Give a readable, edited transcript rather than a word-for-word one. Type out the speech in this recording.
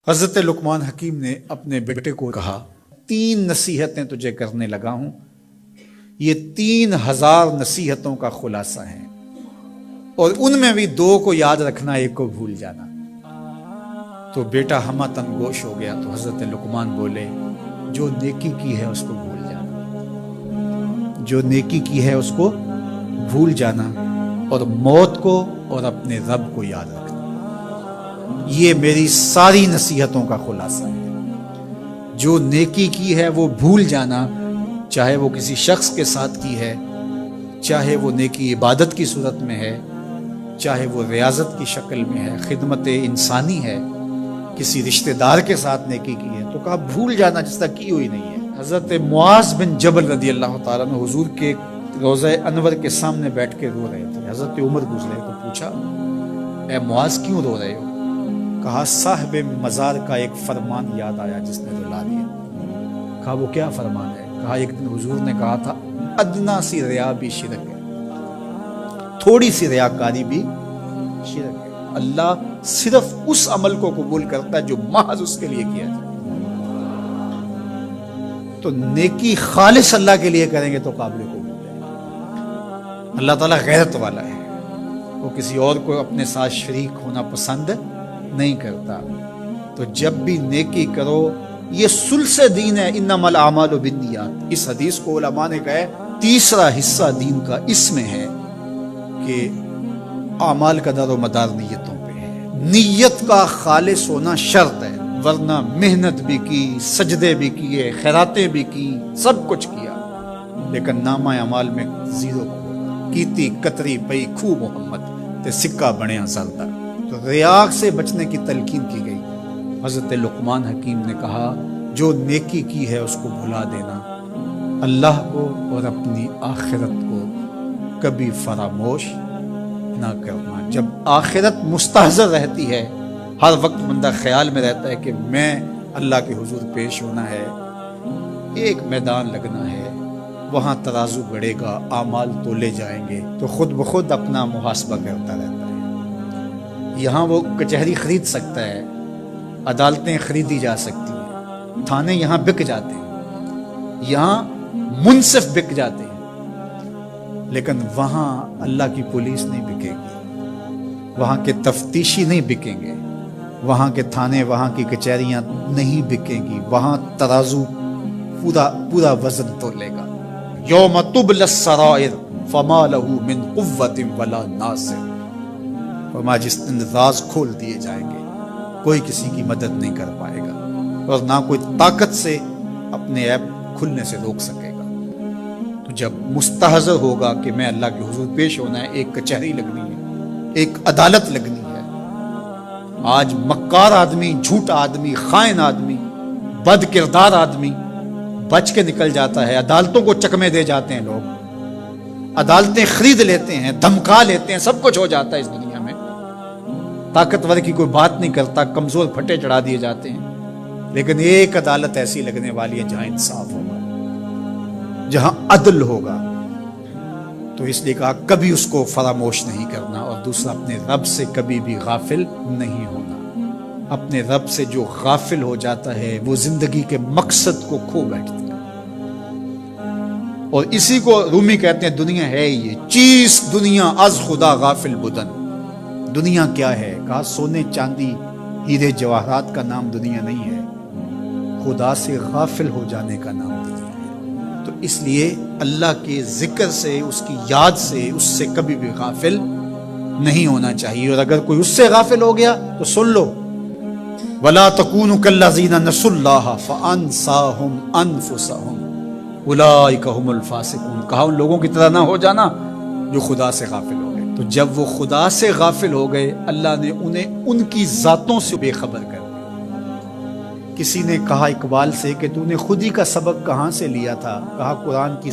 حضرت لقمان حکیم نے اپنے بیٹے کو کہا 3 نصیحتیں تجھے کرنے لگا ہوں، یہ 3000 نصیحتوں کا خلاصہ ہے، اور ان میں بھی 2 کو یاد رکھنا، 1 کو بھول جانا۔ تو بیٹا ہمہ تنگوش ہو گیا، تو حضرت لقمان بولے جو نیکی کی ہے اس کو بھول جانا، جو نیکی کی ہے اس کو بھول جانا، اور موت کو اور اپنے رب کو یاد رکھنا۔ یہ میری ساری نصیحتوں کا خلاصہ ہے۔ جو نیکی کی ہے وہ بھول جانا، چاہے وہ کسی شخص کے ساتھ کی ہے، چاہے وہ نیکی عبادت کی صورت میں ہے، چاہے وہ ریاضت کی شکل میں ہے، خدمت انسانی ہے، کسی رشتہ دار کے ساتھ نیکی کی ہے، تو کہا بھول جانا جس طرح کی ہوئی نہیں ہے۔ حضرت معاذ بن جبل رضی اللہ تعالیٰ عنہ حضور کے روضہ انور کے سامنے بیٹھ کے رو رہے تھے۔ حضرت عمر گزرے تو پوچھا اے معاذ کیوں رو رہے ہو؟ کہا صاحب مزار کا ایک فرمان یاد آیا جس نے رلا دیا۔ کہا وہ کیا فرمان ہے؟ کہا ایک دن حضور نے کہا تھا ادنا سی ریا بھی شرک ہے، تھوڑی سی ریاکاری بھی شرک ہے۔ اللہ صرف اس عمل کو قبول کرتا ہے جو محض اس کے لیے کیا جائے۔ تو نیکی خالص اللہ کے لیے کریں گے تو قابل قبول ہے۔ اللہ تعالیٰ غیرت والا ہے، وہ کسی اور کو اپنے ساتھ شریک ہونا پسند نہیں کرتا۔ تو جب بھی نیکی کرو، یہ سلس دین ہے، انما الاعمال بالنیات۔ اس حدیث کو علماء نے کہا ہے تیسرا حصہ دین کا اس میں ہے کہ اعمال کا دار و مدار نیتوں پہ ہے۔ نیت کا خالص ہونا شرط ہے، ورنہ محنت بھی کی، سجدے بھی کیے، خیراتیں بھی کی، سب کچھ کیا، لیکن نامہ اعمال میں 0 کیتی کتری پئی کھو محمد تے سکہ بنیا زردہ۔ تو ریاء سے بچنے کی تلقین کی گئی۔ حضرت لقمان حکیم نے کہا جو نیکی کی ہے اس کو بھلا دینا، اللہ کو اور اپنی آخرت کو کبھی فراموش نہ کرنا۔ جب آخرت مستحضر رہتی ہے، ہر وقت بندہ خیال میں رہتا ہے کہ میں اللہ کے حضور پیش ہونا ہے، ایک میدان لگنا ہے، وہاں ترازو گڑے گا، اعمال تولے جائیں گے، تو خود بخود اپنا محاسبہ کرتا رہتا ہے۔ یہاں وہ کچہری خرید سکتا ہے، عدالتیں خریدی جا سکتی ہیں، تھانے یہاں بک جاتے ہیں، یہاں منصف بک جاتے ہیں، لیکن وہاں اللہ کی پولیس نہیں بکے گی، وہاں کے تفتیشی نہیں بکیں گے، وہاں کے تھانے، وہاں کی کچہریاں نہیں بکیں گی، وہاں ترازو پورا وزن تولے گا۔ یوم تبلی السرائر فما له من قوت ولا ناصر۔ فرما جس دن راز کھول دیے جائیں گے، کوئی کسی کی مدد نہیں کر پائے گا، اور نہ کوئی طاقت سے اپنے عیب کھلنے سے روک سکے گا۔ تو جب مستحضر ہوگا کہ میں اللہ کے حضور پیش ہونا ہے، ایک کچہری لگنی ہے، ایک عدالت لگنی ہے۔ آج مکار آدمی، جھوٹ آدمی، خائن آدمی، بد کردار آدمی بچ کے نکل جاتا ہے، عدالتوں کو چکمے دے جاتے ہیں لوگ، عدالتیں خرید لیتے ہیں، دھمکا لیتے ہیں، سب کچھ ہو جاتا ہے اس دنیا میں۔ طاقتور کی کوئی بات نہیں کرتا، کمزور پھٹے چڑھا دیے جاتے ہیں، لیکن ایک عدالت ایسی لگنے والی ہے جہاں انصاف ہوگا، جہاں عدل ہوگا۔ تو اس لیے کہا کبھی اس کو فراموش نہیں کرنا، اور دوسرا اپنے رب سے کبھی بھی غافل نہیں ہونا۔ اپنے رب سے جو غافل ہو جاتا ہے وہ زندگی کے مقصد کو کھو بیٹھتا ہے۔ اور اسی کو رومی کہتے ہیں دنیا ہے یہ چیز، دنیا از خدا غافل بدن۔ دنیا کیا ہے؟ کہا سونے چاندی ہیرے جواہرات کا نام دنیا نہیں ہے، خدا سے غافل ہو جانے کا نام دنیا ہے۔ تو اس لیے اللہ کے ذکر سے، اس کی یاد سے، اس سے کبھی بھی غافل نہیں ہونا چاہیے۔ اور اگر کوئی اس سے غافل ہو گیا تو سن لو وَلَا تَكُونُوا كَالَّذِينَ نَسُوا اللَّهَ فَأَنسَاهُمْ أَنفُسَهُمْ أُولَٰئِكَ هُمُ الْفَاسِقُونَ۔ کہا ان لوگوں کی طرح نہ ہو جانا جو خدا سے غافل ہو گئے۔ تو جب وہ خدا سے غافل ہو گئے، اللہ نے انہیں ان کی ذاتوں سے بے خبر کر دیا۔ کسی نے کہا اقبال سے کہ تو نے خود ہی کا سبق کہاں سے لیا تھا؟ کہا قرآن کی